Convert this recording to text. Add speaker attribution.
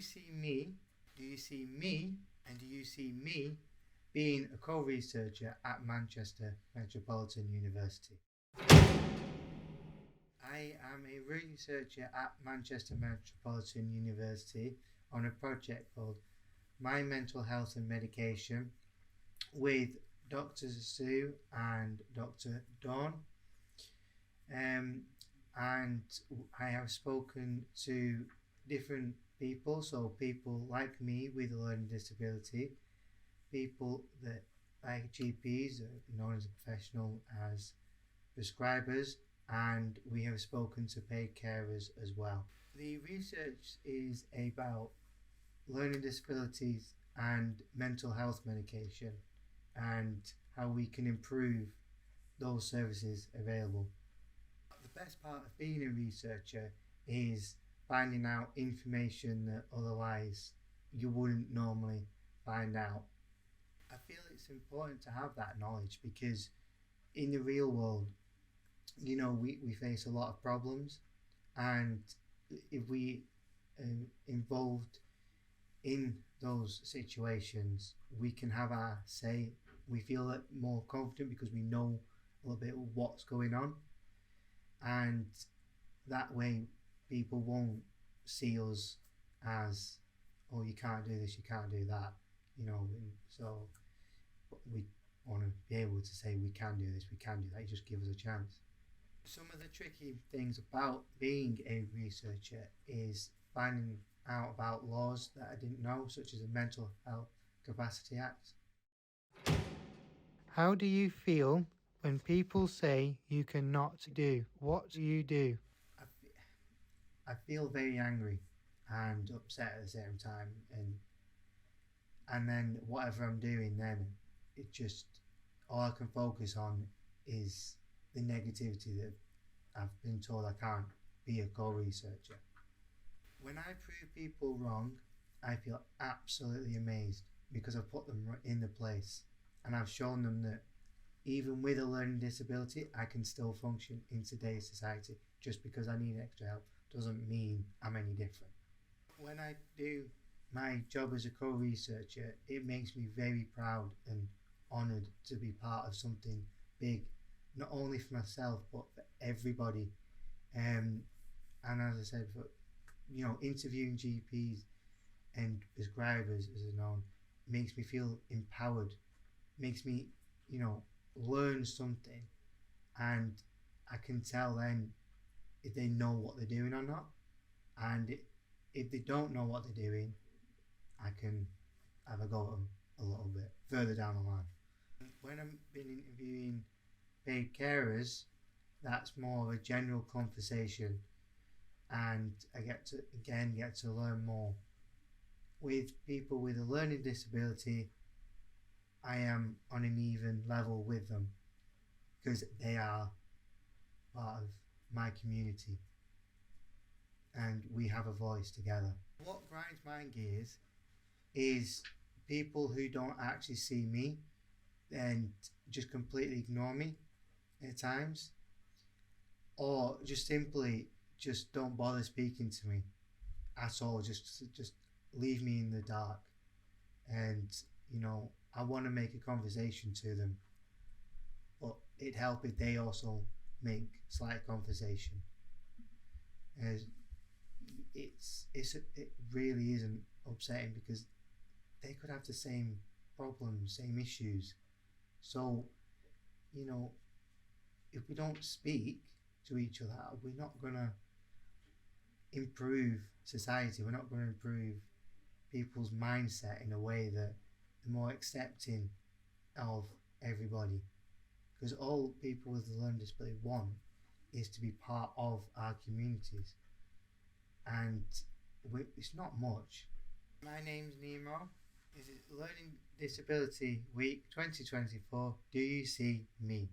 Speaker 1: you see me? Do you see me? And do you see me being a co-researcher at Manchester Metropolitan University? I am a researcher at Manchester Metropolitan University on a project called My Mental Health and Medication with Dr. Sue and Dr. Dawn. And I have spoken to different people, so people like me with a learning disability, people that like GPs, known as a professional as prescribers, and we have spoken to paid carers as well. The research is about learning disabilities and mental health medication and how we can improve those services available. The best part of being a researcher is finding out information that otherwise you wouldn't normally find out. I feel it's important to have that knowledge because in the real world, we face a lot of problems, and if we involved in those situations, we can have our say. We feel more confident because we know a little bit of what's going on, and that way people won't see us as, oh, you can't do this, you can't do that, so we want to be able to say we can do this, we can do that, you just give us a chance. Some of the tricky things about being a researcher is finding out about laws that I didn't know, such as the Mental Health Capacity Act. How do you feel when people say you cannot do? What do you do? I feel very angry and upset at the same time, and then whatever I'm doing, then it just, all I can focus on is the negativity that I've been told I can't be a co-researcher. When I prove people wrong, I feel absolutely amazed because I've put them in the place, and I've shown them that even with a learning disability, I can still function in today's society. Just because I need extra help doesn't mean I'm any different. When I do my job as a co-researcher, it makes me very proud and honoured to be part of something big, not only for myself but for everybody. And as I said, for interviewing GPs and prescribers, as they're known, makes me feel empowered, makes me learn something, and I can tell then if they know what they're doing or not, and if they don't know what they're doing, I can have a go at them a little bit further down the line. When I've been interviewing paid carers, that's more of a general conversation, and I get to learn more. With people with a learning disability, I am on an even level with them because they are part of my community and we have a voice together. What grinds my gears is people who don't actually see me and just completely ignore me at times, or just simply just don't bother speaking to me at all, just leave me in the dark. And I want to make a conversation to them, but it'd help if they also make slight conversation. It really isn't upsetting because they could have the same problems, same issues. So, if we don't speak to each other, we're not gonna improve society. We're not gonna improve people's mindset in a way that they're more accepting of everybody. Because all people with a learning disability want is to be part of our communities, and it's not much. My name's Nemo. This is Learning Disability Week 2024. Do you see me?